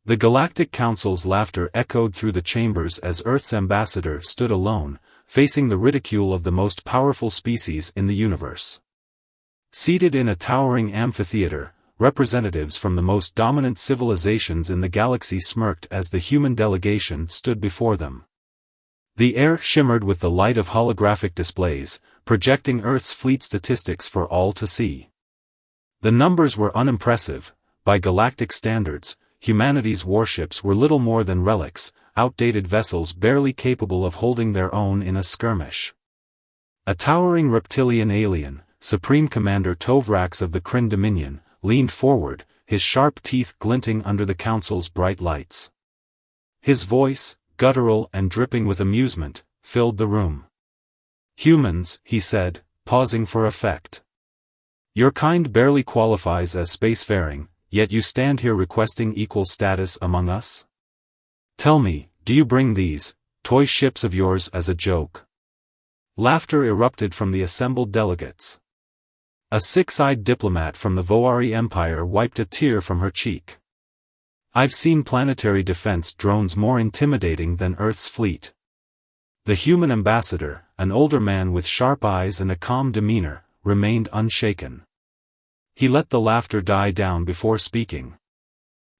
The Galactic Council's laughter echoed through the chambers as Earth's ambassador stood alone, facing the ridicule of the most powerful species in the universe. Seated in a towering amphitheater, representatives from the most dominant civilizations in the galaxy smirked as the human delegation stood before them. The air shimmered with the light of holographic displays, projecting Earth's fleet statistics for all to see. The numbers were unimpressive. By galactic standards, humanity's warships were little more than relics, outdated vessels barely capable of holding their own in a skirmish. A towering reptilian alien, Supreme Commander Tovrax of the Kryn Dominion, leaned forward, his sharp teeth glinting under the Council's bright lights. His voice, guttural and dripping with amusement, filled the room. "Humans," he said, pausing for effect. "Your kind barely qualifies as spacefaring, yet you stand here requesting equal status among us? Tell me, do you bring these toy ships of yours as a joke?" Laughter erupted from the assembled delegates. A six-eyed diplomat from the Voari Empire wiped a tear from her cheek. "I've seen planetary defense drones more intimidating than Earth's fleet." The human ambassador, an older man with sharp eyes and a calm demeanor, remained unshaken. He let the laughter die down before speaking.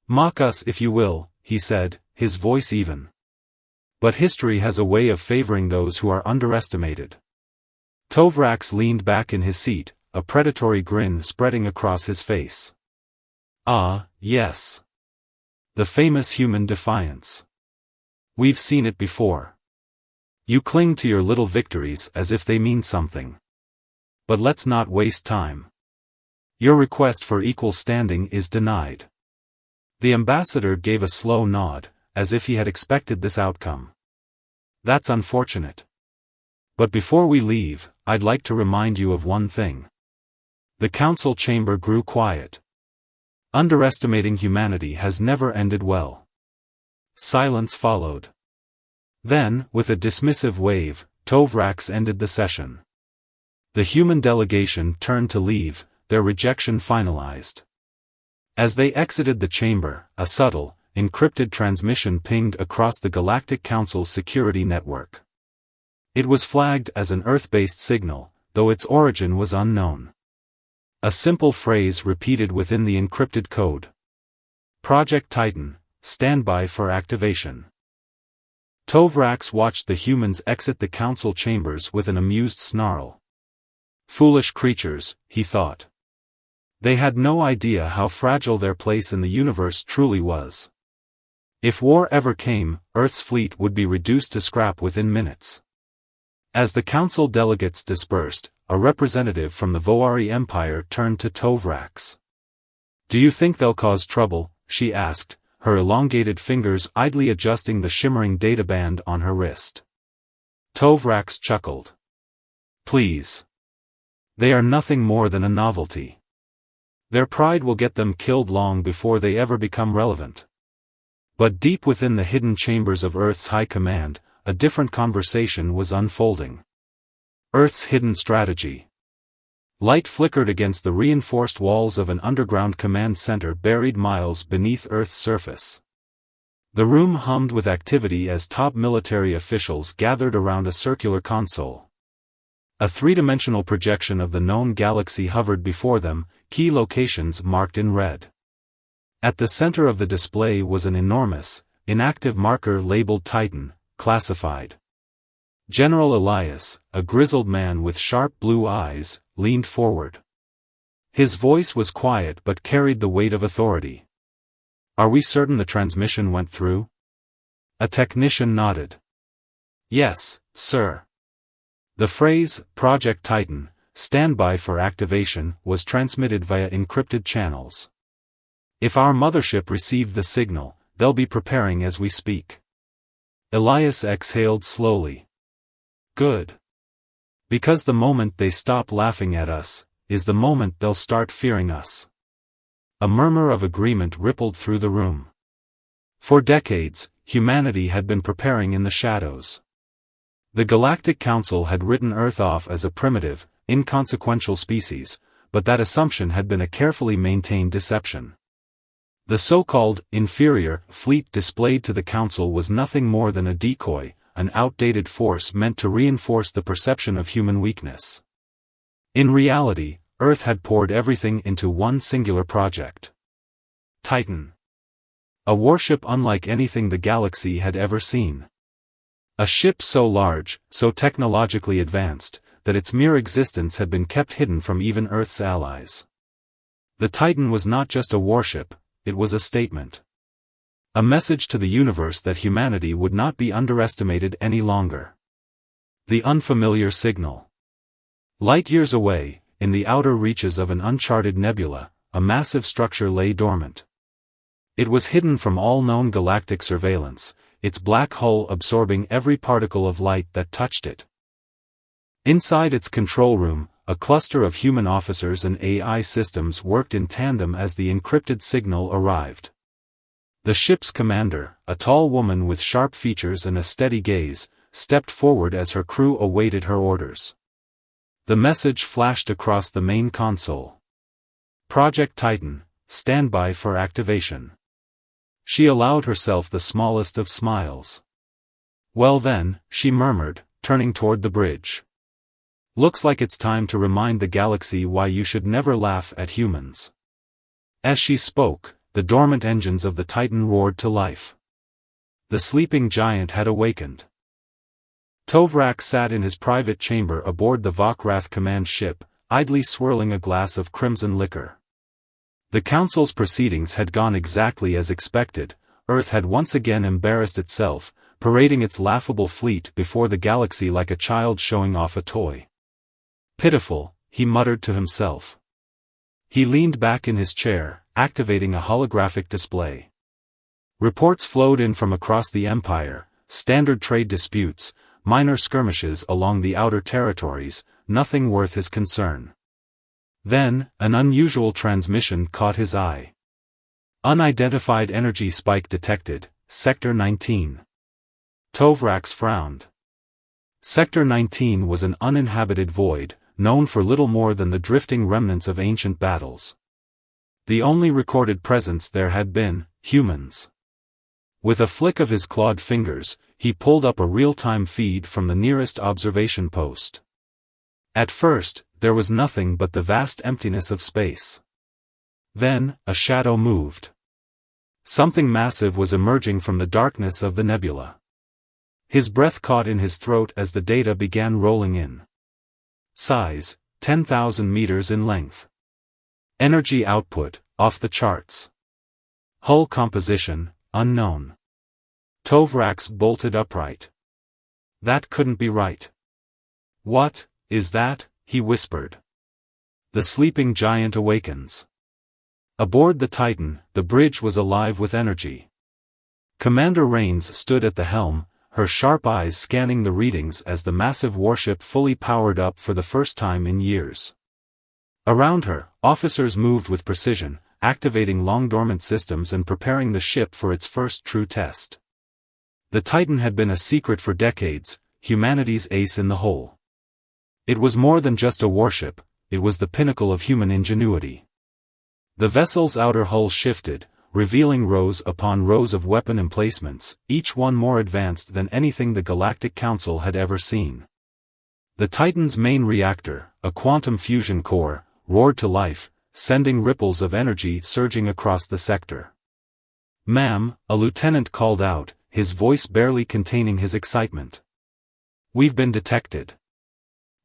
"Mock us if you will," he said, his voice even. "But history has a way of favoring those who are underestimated." Tovrax leaned back in his seat, a predatory grin spreading across his face. "Ah, yes. The famous human defiance. We've seen it before. You cling to your little victories as if they mean something. But let's not waste time. Your request for equal standing is denied." The ambassador gave a slow nod, as if he had expected this outcome. "That's unfortunate. But before we leave, I'd like to remind you of one thing." The council chamber grew quiet. Underestimating humanity has never ended well. Silence followed. Then, with a dismissive wave, Tovrax ended the session. The human delegation turned to leave, their rejection finalized. As they exited the chamber, a subtle, encrypted transmission pinged across the Galactic Council's security network. It was flagged as an Earth-based signal, though its origin was unknown. A simple phrase repeated within the encrypted code. "Project Titan, stand by for activation." Tovrax watched the humans exit the council chambers with an amused snarl. Foolish creatures, he thought. They had no idea how fragile their place in the universe truly was. If war ever came, Earth's fleet would be reduced to scrap within minutes. As the council delegates dispersed, a representative from the Voari Empire turned to Tovrax. "Do you think they'll cause trouble?" she asked, her elongated fingers idly adjusting the shimmering databand on her wrist. Tovrax chuckled. "Please. They are nothing more than a novelty. Their pride will get them killed long before they ever become relevant." But deep within the hidden chambers of Earth's high command, a different conversation was unfolding. Earth's hidden strategy. Light flickered against the reinforced walls of an underground command center buried miles beneath Earth's surface. The room hummed with activity as top military officials gathered around a circular console. A three-dimensional projection of the known galaxy hovered before them, key locations marked in red. At the center of the display was an enormous, inactive marker labeled Titan, classified. General Elias, a grizzled man with sharp blue eyes, leaned forward. His voice was quiet but carried the weight of authority. "Are we certain the transmission went through?" A technician nodded. "Yes, sir." The phrase, "Project Titan, stand by for activation," was transmitted via encrypted channels. "If our mothership received the signal, they'll be preparing as we speak." Elias exhaled slowly. "Good. Because the moment they stop laughing at us, is the moment they'll start fearing us." A murmur of agreement rippled through the room. For decades, humanity had been preparing in the shadows. The Galactic Council had written Earth off as a primitive, inconsequential species, but that assumption had been a carefully maintained deception. The so-called inferior fleet displayed to the Council was nothing more than a decoy, an outdated force meant to reinforce the perception of human weakness. In reality, Earth had poured everything into one singular project. Titan. A warship unlike anything the galaxy had ever seen. A ship so large, so technologically advanced, that its mere existence had been kept hidden from even Earth's allies. The Titan was not just a warship, it was a statement. A message to the universe that humanity would not be underestimated any longer. The unfamiliar signal. Light years away, in the outer reaches of an uncharted nebula, a massive structure lay dormant. It was hidden from all known galactic surveillance, its black hull absorbing every particle of light that touched it. Inside its control room, a cluster of human officers and AI systems worked in tandem as the encrypted signal arrived. The ship's commander, a tall woman with sharp features and a steady gaze, stepped forward as her crew awaited her orders. The message flashed across the main console. Project Titan, stand by for activation. She allowed herself the smallest of smiles. Well then, she murmured, turning toward the bridge. Looks like it's time to remind the galaxy why you should never laugh at humans. As she spoke, the dormant engines of the Titan roared to life. The sleeping giant had awakened. Tovrak sat in his private chamber aboard the Vokrath command ship, idly swirling a glass of crimson liquor. The Council's proceedings had gone exactly as expected. Earth had once again embarrassed itself, parading its laughable fleet before the galaxy like a child showing off a toy. Pitiful, he muttered to himself. He leaned back in his chair, activating a holographic display. Reports flowed in from across the Empire, standard trade disputes, minor skirmishes along the outer territories, nothing worth his concern. Then, an unusual transmission caught his eye. Unidentified energy spike detected, Sector 19. Tovrax frowned. Sector 19 was an uninhabited void, known for little more than the drifting remnants of ancient battles. The only recorded presence there had been, humans. With a flick of his clawed fingers, he pulled up a real-time feed from the nearest observation post. At first, there was nothing but the vast emptiness of space. Then, a shadow moved. Something massive was emerging from the darkness of the nebula. His breath caught in his throat as the data began rolling in. Size, 10,000 meters in length. Energy output, off the charts. Hull composition, unknown. Tovrax bolted upright. That couldn't be right. What is that? He whispered. The sleeping giant awakens. Aboard the Titan, the bridge was alive with energy. Commander Rains stood at the helm, her sharp eyes scanning the readings as the massive warship fully powered up for the first time in years. Around her, officers moved with precision, activating long-dormant systems and preparing the ship for its first true test. The Titan had been a secret for decades, humanity's ace in the hole. It was more than just a warship, it was the pinnacle of human ingenuity. The vessel's outer hull shifted, revealing rows upon rows of weapon emplacements, each one more advanced than anything the Galactic Council had ever seen. The Titan's main reactor, a quantum fusion core, roared to life, sending ripples of energy surging across the sector. "Ma'am," a lieutenant called out, his voice barely containing his excitement. "We've been detected.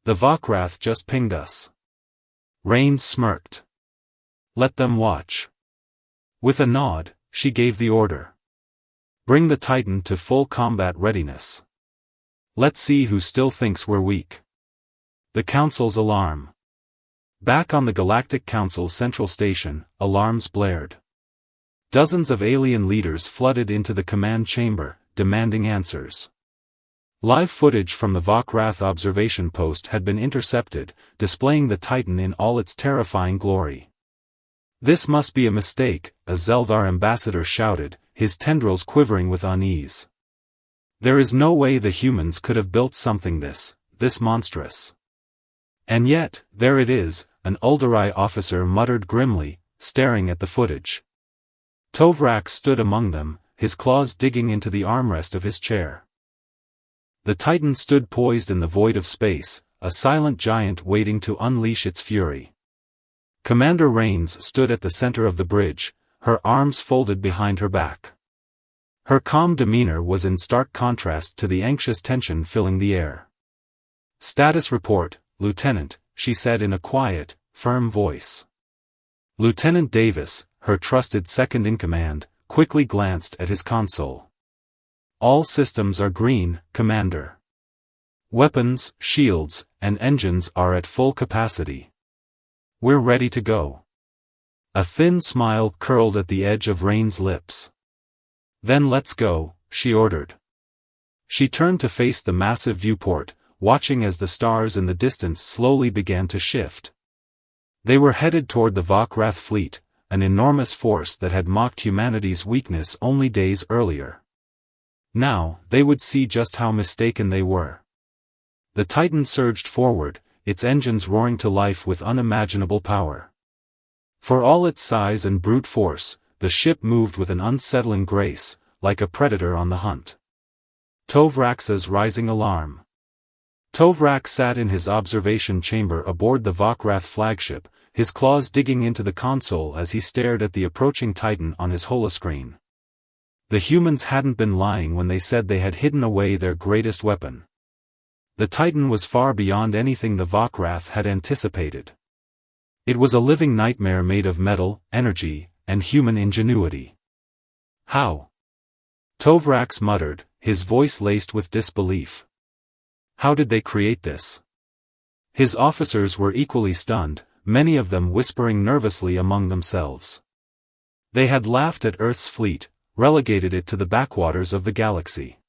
The Vokrath just pinged us." Rains smirked. "Let them watch." With a nod, she gave the order. "Bring the Titan to full combat readiness. Let's see who still thinks we're weak." The Council's alarm. Back on the Galactic Council Central Station, alarms blared. Dozens of alien leaders flooded into the command chamber, demanding answers. Live footage from the Vokrath observation post had been intercepted, displaying the Titan in all its terrifying glory. "This must be a mistake," a Zeldar ambassador shouted, his tendrils quivering with unease. "There is no way the humans could have built something this monstrous." "And yet, there it is," an Uldurai officer muttered grimly, staring at the footage. Tovrak stood among them, his claws digging into the armrest of his chair. The Titan stood poised in the void of space, a silent giant waiting to unleash its fury. Commander Rains stood at the center of the bridge, her arms folded behind her back. Her calm demeanor was in stark contrast to the anxious tension filling the air. "Status report, Lieutenant," she said in a quiet, firm voice. Lieutenant Davis, her trusted second-in-command, quickly glanced at his console. "All systems are green, Commander. Weapons, shields, and engines are at full capacity. We're ready to go." A thin smile curled at the edge of Rain's lips. "Then let's go," she ordered. She turned to face the massive viewport, watching as the stars in the distance slowly began to shift. They were headed toward the Vokrath fleet, an enormous force that had mocked humanity's weakness only days earlier. Now, they would see just how mistaken they were. The Titan surged forward, its engines roaring to life with unimaginable power. For all its size and brute force, the ship moved with an unsettling grace, like a predator on the hunt. Tovrak's rising alarm. Tovrak sat in his observation chamber aboard the Vokrath flagship, his claws digging into the console as he stared at the approaching Titan on his holoscreen. The humans hadn't been lying when they said they had hidden away their greatest weapon. The Titan was far beyond anything the Vokrath had anticipated. It was a living nightmare made of metal, energy, and human ingenuity. "How?" Tovrak muttered, his voice laced with disbelief. "How did they create this?" His officers were equally stunned, many of them whispering nervously among themselves. They had laughed at Earth's fleet, relegated it to the backwaters of the galaxy.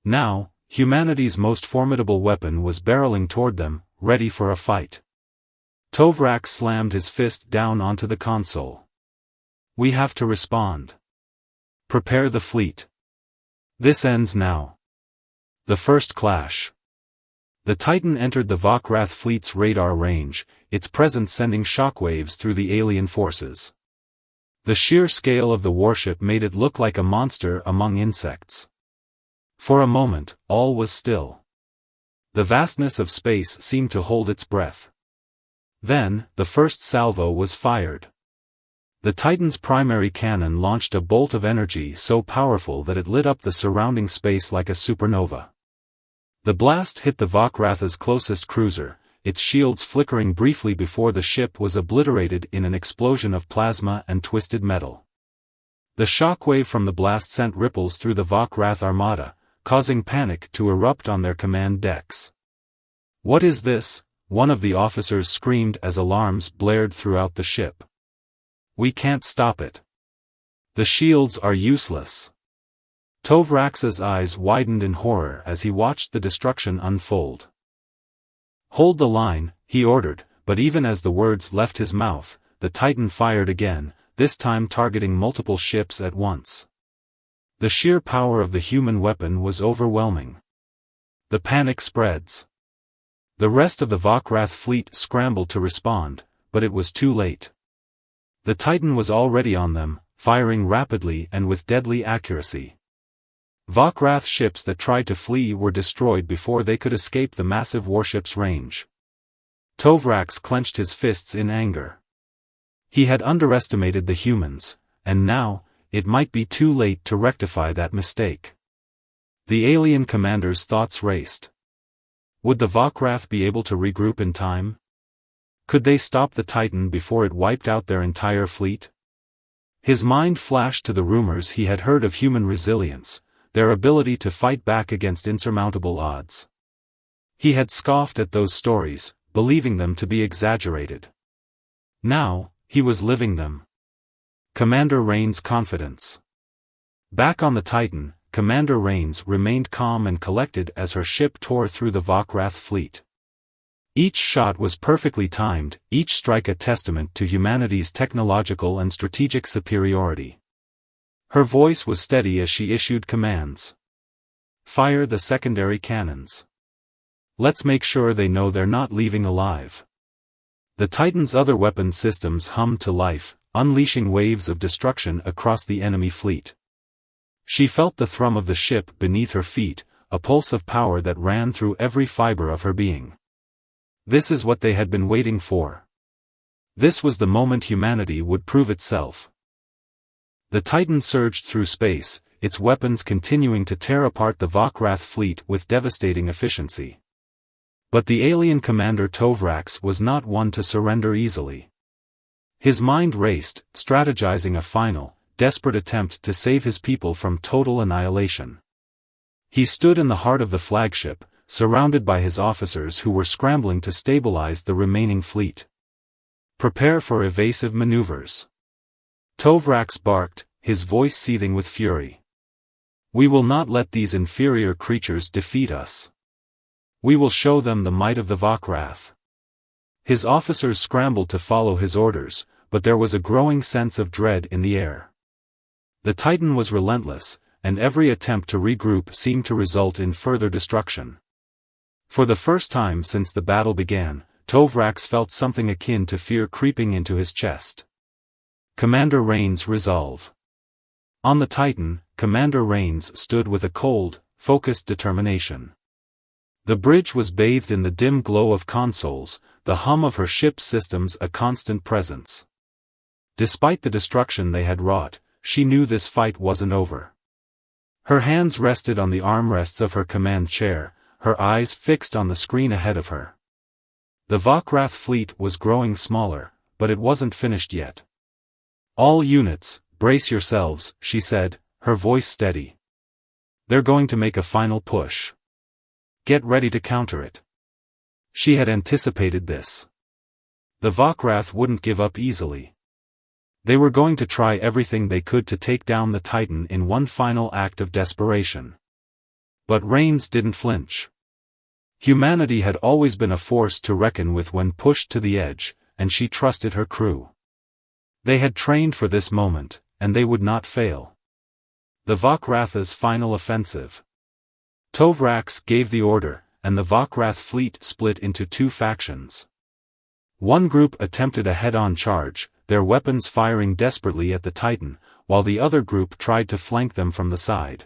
Now, humanity's most formidable weapon was barreling toward them, ready for a fight. Tovrak slammed his fist down onto the console. "We have to respond. Prepare the fleet. This ends now." The first clash. The Titan entered the Vokrath fleet's radar range, its presence sending shockwaves through the alien forces. The sheer scale of the warship made it look like a monster among insects. For a moment, all was still. The vastness of space seemed to hold its breath. Then, the first salvo was fired. The Titan's primary cannon launched a bolt of energy so powerful that it lit up the surrounding space like a supernova. The blast hit the Vokrath's closest cruiser, its shields flickering briefly before the ship was obliterated in an explosion of plasma and twisted metal. The shockwave from the blast sent ripples through the Vokrath armada, causing panic to erupt on their command decks. "What is this?" one of the officers screamed as alarms blared throughout the ship. "We can't stop it. The shields are useless." Tovrak's eyes widened in horror as he watched the destruction unfold. "Hold the line," he ordered, but even as the words left his mouth, the Titan fired again, this time targeting multiple ships at once. The sheer power of the human weapon was overwhelming. The panic spreads. The rest of the Vokrath fleet scrambled to respond, but it was too late. The Titan was already on them, firing rapidly and with deadly accuracy. Vokrath ships that tried to flee were destroyed before they could escape the massive warship's range. Tovrak clenched his fists in anger. He had underestimated the humans, and now, it might be too late to rectify that mistake. The alien commander's thoughts raced. Would the Vokrath be able to regroup in time? Could they stop the Titan before it wiped out their entire fleet? His mind flashed to the rumors he had heard of human resilience, their ability to fight back against insurmountable odds. He had scoffed at those stories, believing them to be exaggerated. Now, he was living them. Commander Rains' confidence. Back on the Titan, Commander Rains remained calm and collected as her ship tore through the Vokrath fleet. Each shot was perfectly timed, each strike a testament to humanity's technological and strategic superiority. Her voice was steady as she issued commands. "Fire the secondary cannons. Let's make sure they know they're not leaving alive." The Titan's other weapon systems hummed to life, unleashing waves of destruction across the enemy fleet. She felt the thrum of the ship beneath her feet, a pulse of power that ran through every fiber of her being. This is what they had been waiting for. This was the moment humanity would prove itself. The Titan surged through space, its weapons continuing to tear apart the Vokrath fleet with devastating efficiency. But the alien commander Tovrax was not one to surrender easily. His mind raced, strategizing a final, desperate attempt to save his people from total annihilation. He stood in the heart of the flagship, surrounded by his officers who were scrambling to stabilize the remaining fleet. Prepare for evasive maneuvers. Tovrax barked, his voice seething with fury. We will not let these inferior creatures defeat us. We will show them the might of the Vokrath. His officers scrambled to follow his orders, but there was a growing sense of dread in the air. The Titan was relentless, and every attempt to regroup seemed to result in further destruction. For the first time since the battle began, Tovrax felt something akin to fear creeping into his chest. Commander Rain's resolve. On the Titan, Commander Rains stood with a cold, focused determination. The bridge was bathed in the dim glow of consoles, the hum of her ship's systems a constant presence. Despite the destruction they had wrought, she knew this fight wasn't over. Her hands rested on the armrests of her command chair, her eyes fixed on the screen ahead of her. The Vokrath fleet was growing smaller, but it wasn't finished yet. All units, brace yourselves, she said, her voice steady. They're going to make a final push. Get ready to counter it. She had anticipated this. The Vokrath wouldn't give up easily. They were going to try everything they could to take down the Titan in one final act of desperation. But Rains didn't flinch. Humanity had always been a force to reckon with when pushed to the edge, and she trusted her crew. They had trained for this moment, and they would not fail. The Vokrath's final offensive. Tovrax gave the order, and the Vokrath fleet split into two factions. One group attempted a head-on charge, their weapons firing desperately at the Titan, while the other group tried to flank them from the side.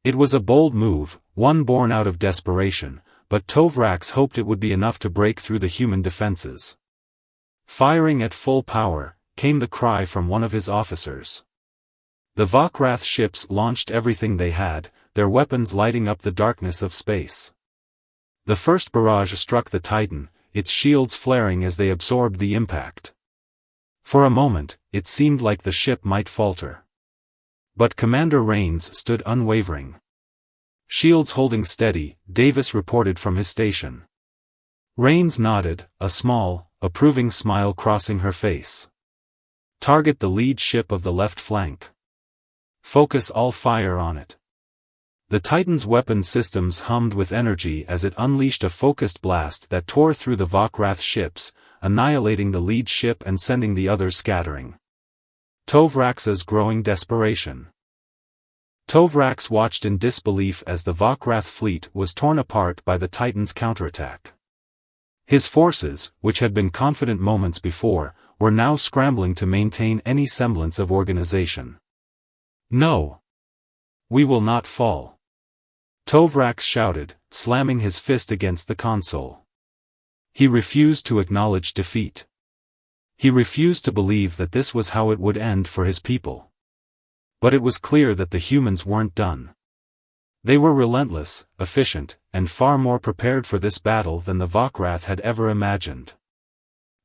It was a bold move, one born out of desperation, but Tovrax hoped it would be enough to break through the human defenses. Firing at full power, came the cry from one of his officers. The Vokrath ships launched everything they had, their weapons lighting up the darkness of space. The first barrage struck the Titan, its shields flaring as they absorbed the impact. For a moment, it seemed like the ship might falter. But Commander Rains stood unwavering. Shields holding steady, Davis reported from his station. Rains nodded, a small, approving smile crossing her face. Target the lead ship of the left flank. Focus all fire on it. The Titan's weapon systems hummed with energy as it unleashed a focused blast that tore through the Vokrath ships, annihilating the lead ship and sending the others scattering. Tovrax's growing desperation. Tovrax watched in disbelief as the Vokrath fleet was torn apart by the Titan's counterattack. His forces, which had been confident moments before, were now scrambling to maintain any semblance of organization. No! We will not fall! Tovrax shouted, slamming his fist against the console. He refused to acknowledge defeat. He refused to believe that this was how it would end for his people. But it was clear that the humans weren't done. They were relentless, efficient, and far more prepared for this battle than the Vokrath had ever imagined.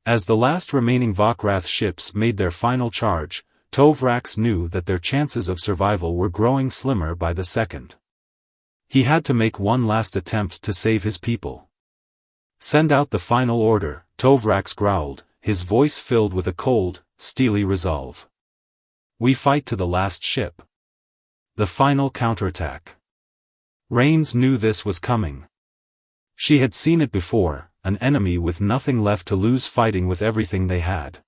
As the last remaining Vokrath ships made their final charge, Tovrax knew that their chances of survival were growing slimmer by the second. He had to make one last attempt to save his people. Send out the final order, Tovrax growled, his voice filled with a cold, steely resolve. We fight to the last ship. The final counterattack. Rains knew this was coming. She had seen it before, an enemy with nothing left to lose fighting with everything they had.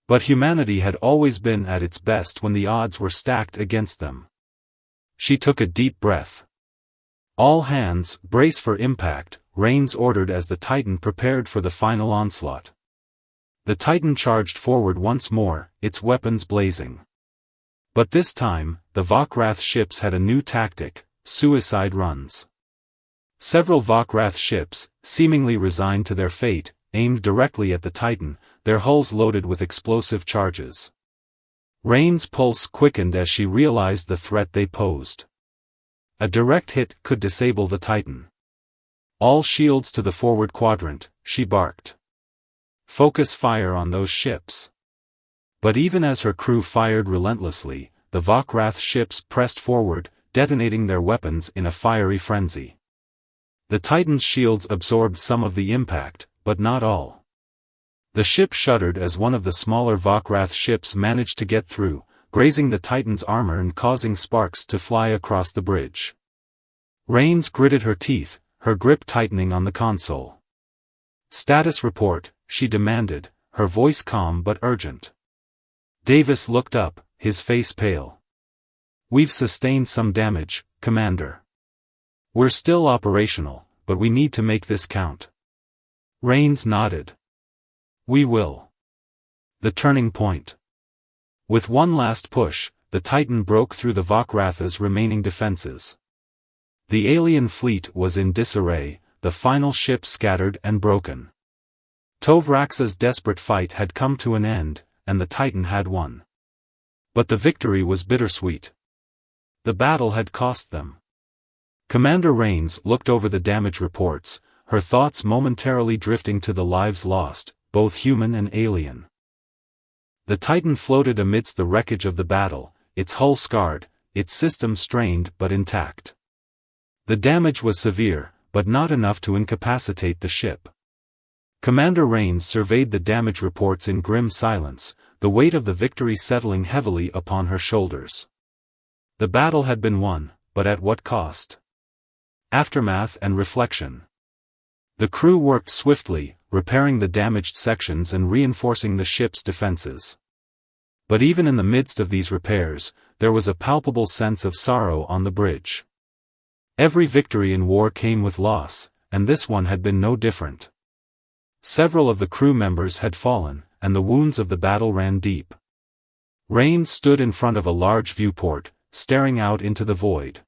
But humanity had always been at its best when the odds were stacked against them. She took a deep breath. All hands, brace for impact, Rains ordered as the Titan prepared for the final onslaught. The Titan charged forward once more, its weapons blazing. But this time, the Vokrath ships had a new tactic: suicide runs. Several Vokrath ships, seemingly resigned to their fate, aimed directly at the Titan, their hulls loaded with explosive charges. Rain's pulse quickened as she realized the threat they posed. A direct hit could disable the Titan. "All shields to the forward quadrant," she barked. "Focus fire on those ships." But even as her crew fired relentlessly, the Vokrath ships pressed forward, detonating their weapons in a fiery frenzy. The Titan's shields absorbed some of the impact, but not all. The ship shuddered as one of the smaller Vokrath ships managed to get through, grazing the Titan's armor and causing sparks to fly across the bridge. Rains gritted her teeth, her grip tightening on the console. "Status report," she demanded, her voice calm but urgent. Davis looked up, his face pale. "We've sustained some damage, Commander. We're still operational, but we need to make this count." Rains nodded. "We will." The turning point. With one last push, the Titan broke through the Vokrath's remaining defenses. The alien fleet was in disarray, the final ship scattered and broken. Tovrax's desperate fight had come to an end, and the Titan had won. But the victory was bittersweet. The battle had cost them. Commander Rains looked over the damage reports, her thoughts momentarily drifting to the lives lost, both human and alien. The Titan floated amidst the wreckage of the battle, its hull scarred, its system strained but intact. The damage was severe, but not enough to incapacitate the ship. Commander Rains surveyed the damage reports in grim silence, the weight of the victory settling heavily upon her shoulders. The battle had been won, but at what cost? Aftermath and reflection. The crew worked swiftly, repairing the damaged sections and reinforcing the ship's defenses. But even in the midst of these repairs, there was a palpable sense of sorrow on the bridge. Every victory in war came with loss, and this one had been no different. Several of the crew members had fallen, and the wounds of the battle ran deep. Rains stood in front of a large viewport, staring out into the void.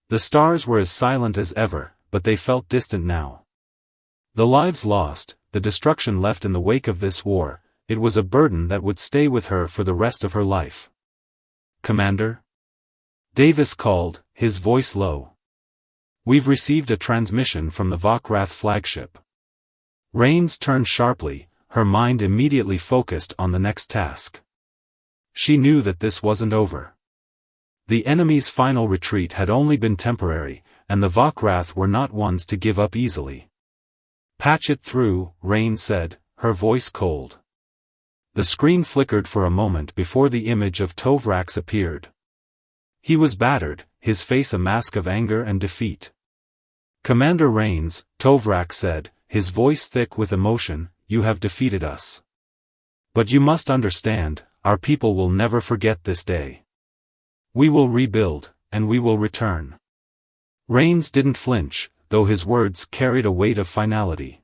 The stars were as silent as ever, but they felt distant now. The lives lost, the destruction left in the wake of this war, it was a burden that would stay with her for the rest of her life. "Commander?" Davis called, his voice low. "We've received a transmission from the Vokrath flagship." Rains turned sharply, her mind immediately focused on the next task. She knew that this wasn't over. The enemy's final retreat had only been temporary, and the Vokrath were not ones to give up easily. "Patch it through," Rains said, her voice cold. The screen flickered for a moment before the image of Tovrax appeared. He was battered, his face a mask of anger and defeat. "Commander Rains," Tovrax said, his voice thick with emotion, "you have defeated us. But you must understand, our people will never forget this day. We will rebuild, and we will return." Rains didn't flinch, though his words carried a weight of finality.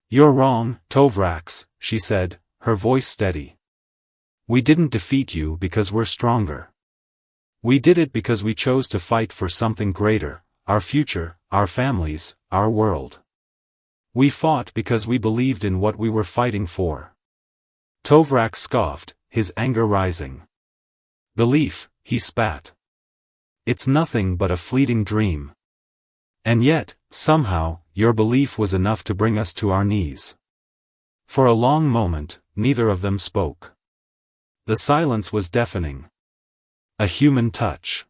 "You're wrong, Tovrax," she said, her voice steady. "We didn't defeat you because we're stronger. We did it because we chose to fight for something greater, our future, our families, our world. We fought because we believed in what we were fighting for." Tovrax scoffed, his anger rising. "Belief," he spat. "It's nothing but a fleeting dream. And yet, somehow, your belief was enough to bring us to our knees." For a long moment, neither of them spoke. The silence was deafening. A human touch.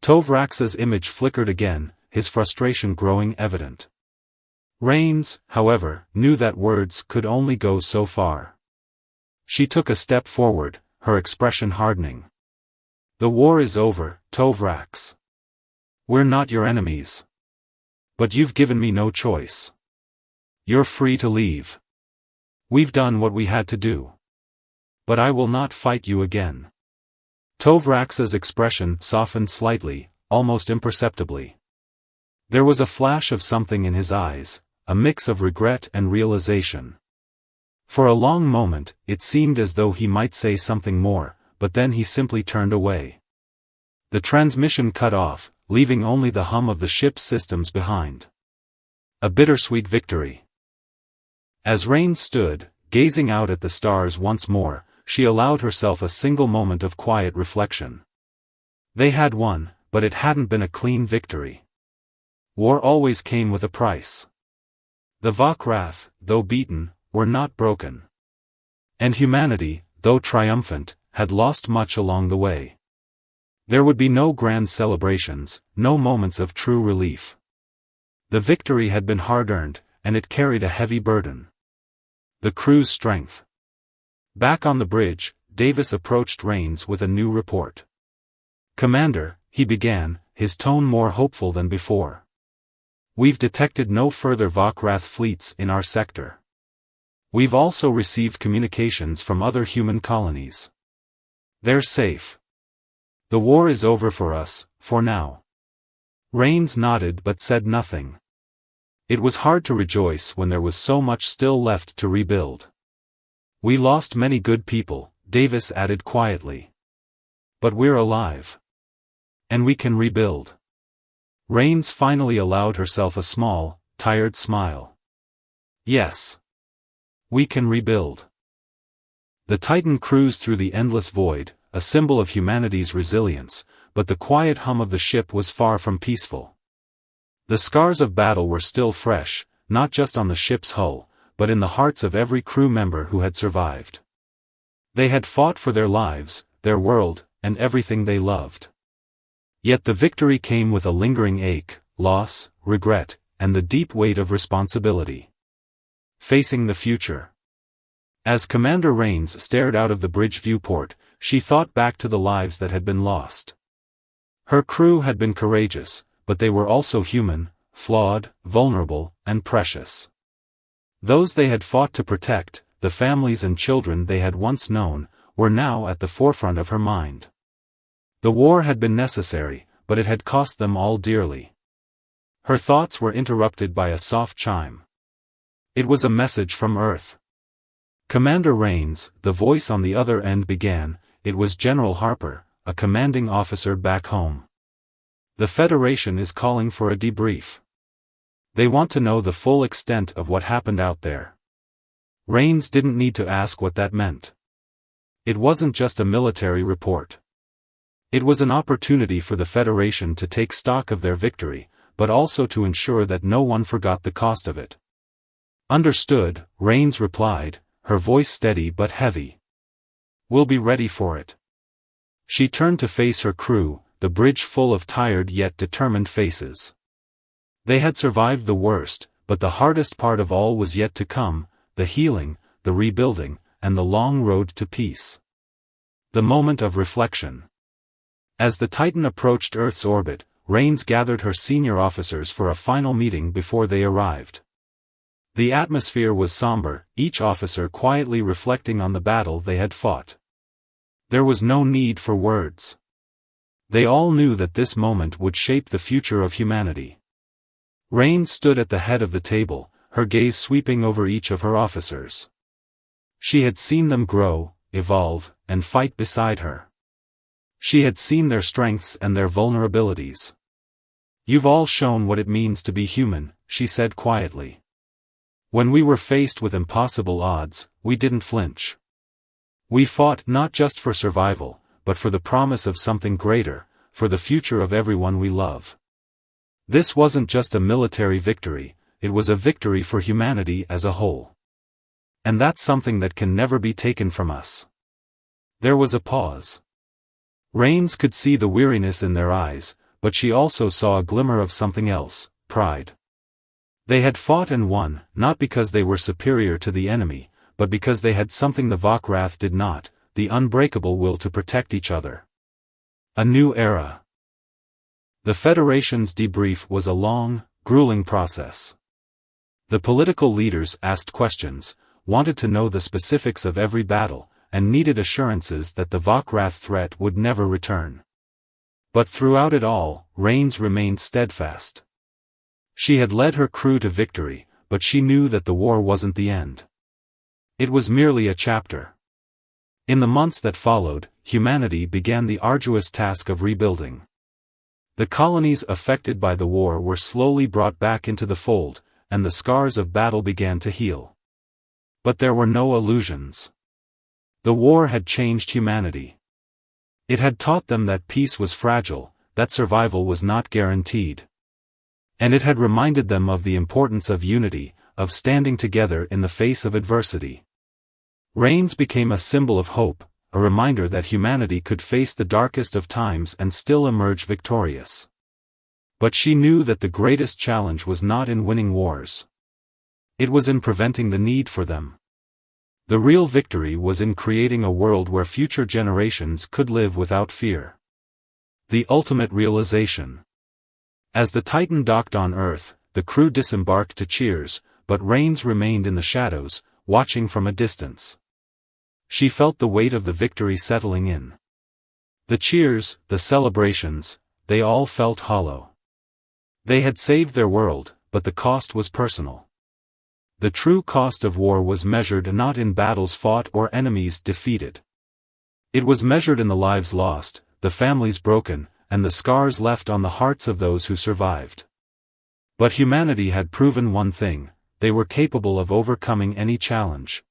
Tovrax's image flickered again, his frustration growing evident. Rains, however, knew that words could only go so far. She took a step forward, her expression hardening. "The war is over, Tovrax. We're not your enemies. But you've given me no choice. You're free to leave. We've done what we had to do. But I will not fight you again." Tovrax's expression softened slightly, almost imperceptibly. There was a flash of something in his eyes, a mix of regret and realization. For a long moment, it seemed as though he might say something more, but then he simply turned away. The transmission cut off, leaving only the hum of the ship's systems behind. A bittersweet victory. As Rain stood, gazing out at the stars once more, she allowed herself a single moment of quiet reflection. They had won, but it hadn't been a clean victory. War always came with a price. The Vokrath, though beaten, were not broken. And humanity, though triumphant, had lost much along the way. There would be no grand celebrations, no moments of true relief. The victory had been hard-earned, and it carried a heavy burden. The crew's strength. Back on the bridge, Davis approached Rains with a new report. "Commander," he began, his tone more hopeful than before. "We've detected no further Vokrath fleets in our sector. We've also received communications from other human colonies. They're safe. The war is over for us, for now." Rains nodded but said nothing. It was hard to rejoice when there was so much still left to rebuild. "We lost many good people," Davis added quietly. "But we're alive. And we can rebuild." Rains finally allowed herself a small, tired smile. "Yes. We can rebuild." The Titan cruised through the endless void, a symbol of humanity's resilience, but the quiet hum of the ship was far from peaceful. The scars of battle were still fresh, not just on the ship's hull, but in the hearts of every crew member who had survived. They had fought for their lives, their world, and everything they loved. Yet the victory came with a lingering ache, loss, regret, and the deep weight of responsibility. Facing the future. As Commander Rains stared out of the bridge viewport, she thought back to the lives that had been lost. Her crew had been courageous, but they were also human, flawed, vulnerable, and precious. Those they had fought to protect, the families and children they had once known, were now at the forefront of her mind. The war had been necessary, but it had cost them all dearly. Her thoughts were interrupted by a soft chime. It was a message from Earth. "Commander Rains," the voice on the other end began. It was General Harper, a commanding officer back home. "The Federation is calling for a debrief. They want to know the full extent of what happened out there." Rains didn't need to ask what that meant. It wasn't just a military report. It was an opportunity for the Federation to take stock of their victory, but also to ensure that no one forgot the cost of it. "Understood," Rains replied, her voice steady but heavy. "We'll be ready for it." She turned to face her crew, the bridge full of tired yet determined faces. They had survived the worst, but the hardest part of all was yet to come, the healing, the rebuilding, and the long road to peace. The moment of reflection. As the Titan approached Earth's orbit, Rains gathered her senior officers for a final meeting before they arrived. The atmosphere was somber, each officer quietly reflecting on the battle they had fought. There was no need for words. They all knew that this moment would shape the future of humanity. Rains stood at the head of the table, her gaze sweeping over each of her officers. She had seen them grow, evolve, and fight beside her. She had seen their strengths and their vulnerabilities. "You've all shown what it means to be human," she said quietly. "When we were faced with impossible odds, we didn't flinch. We fought not just for survival, but for the promise of something greater, for the future of everyone we love. This wasn't just a military victory, it was a victory for humanity as a whole. And that's something that can never be taken from us." There was a pause. Rains could see the weariness in their eyes, but she also saw a glimmer of something else, pride. They had fought and won, not because they were superior to the enemy, but because they had something the Vokrath did not, the unbreakable will to protect each other. A new era. The Federation's debrief was a long, grueling process. The political leaders asked questions, wanted to know the specifics of every battle, and needed assurances that the Vokrath threat would never return. But throughout it all, Rains remained steadfast. She had led her crew to victory, but she knew that the war wasn't the end. It was merely a chapter. In the months that followed, humanity began the arduous task of rebuilding. The colonies affected by the war were slowly brought back into the fold, and the scars of battle began to heal. But there were no illusions. The war had changed humanity. It had taught them that peace was fragile, that survival was not guaranteed. And it had reminded them of the importance of unity, of standing together in the face of adversity. Rains became a symbol of hope, a reminder that humanity could face the darkest of times and still emerge victorious. But she knew that the greatest challenge was not in winning wars. It was in preventing the need for them. The real victory was in creating a world where future generations could live without fear. The ultimate realization. As the Titan docked on Earth, the crew disembarked to cheers, but Rains remained in the shadows, watching from a distance. She felt the weight of the victory settling in. The cheers, the celebrations, they all felt hollow. They had saved their world, but the cost was personal. The true cost of war was measured not in battles fought or enemies defeated. It was measured in the lives lost, the families broken, and the scars left on the hearts of those who survived. But humanity had proven one thing: they were capable of overcoming any challenge.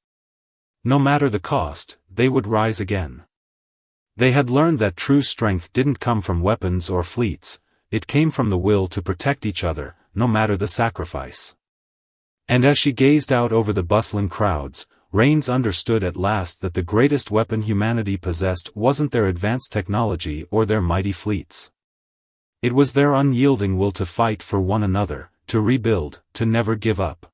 No matter the cost, they would rise again. They had learned that true strength didn't come from weapons or fleets, it came from the will to protect each other, no matter the sacrifice. And as she gazed out over the bustling crowds, Rains understood at last that the greatest weapon humanity possessed wasn't their advanced technology or their mighty fleets. It was their unyielding will to fight for one another, to rebuild, to never give up.